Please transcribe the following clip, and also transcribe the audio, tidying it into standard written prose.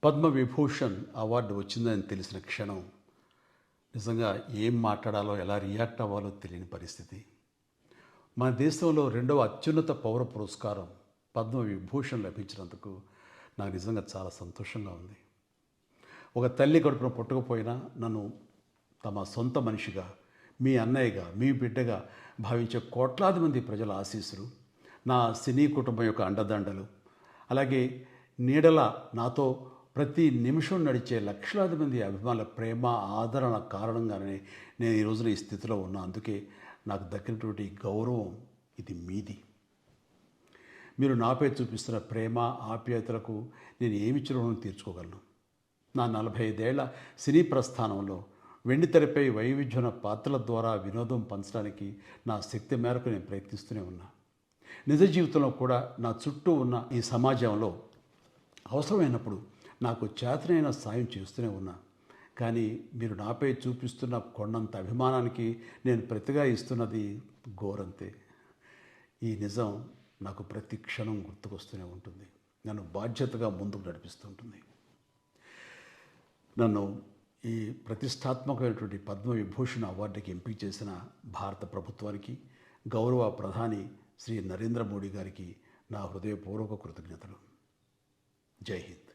Padma Vibhushan award వచ్చిందని తెలిసిన క్షణం నిజంగా ఏం మాట్లాడాలో ఎలా రియాక్ట్ అవ్వాలో తెలియని పరిస్థితి. మన దేశంలో రెండవ అత్యున్నత పౌర పురస్కారం పద్మవిభూషణ్ లభించినందుకు నాకు నిజంగా చాలా సంతోషంగా ఉంది. ఒక తల్లి కడుపున పుట్టకపోయినా నన్ను తమ సొంత మనిషిగా, మీ అన్నయ్యగా, మీ బిడ్డగా భావించే కోట్లాది మంది ప్రజల ఆశీస్సులు, నా సినీ కుటుంబం యొక్క అండదండలు, అలాగే నీడల నాతో ప్రతి నిమిషం నడిచే లక్షలాది మంది అభిమానుల ప్రేమ, ఆదరణ కారణంగానే నేను ఈ రోజున ఈ స్థితిలో ఉన్నా. అందుకే నాకు దక్కినటువంటి గౌరవం ఇది మీది. మీరు నాపై చూపిస్తున్న ప్రేమ, ఆప్యాయతలకు నేను ఏమి రుణం తీర్చుకోగలను? నా 45 ఏళ్ల సినీ ప్రస్థానంలో వెండితెరపై వైవిధ్యమైన పాత్రల ద్వారా వినోదం పంచడానికి నా శక్తి మేరకు నేను ప్రయత్నిస్తూనే ఉన్నా. నిజ జీవితంలో కూడా నా చుట్టూ ఉన్న ఈ సమాజంలో అవసరమైనప్పుడు నాకు చేతనైన సాయం చేస్తూనే ఉన్నా. కానీ మీరు నాపై చూపిస్తున్న కొండంత అభిమానానికి నేను ప్రతిగా ఇస్తున్నది గోరంతే. ఈ నిజం నాకు ప్రతి క్షణం గుర్తుకొస్తూనే ఉంటుంది, నన్ను బాధ్యతగా ముందుకు నడిపిస్తుంటుంది. నన్ను ఈ ప్రతిష్టాత్మకమైనటువంటి పద్మవిభూషణ్ అవార్డుకి ఎంపిక చేసిన భారత ప్రభుత్వానికి, గౌరవ ప్రధాని శ్రీ నరేంద్ర మోడీ గారికి నా హృదయపూర్వక కృతజ్ఞతలు. జై హింద్.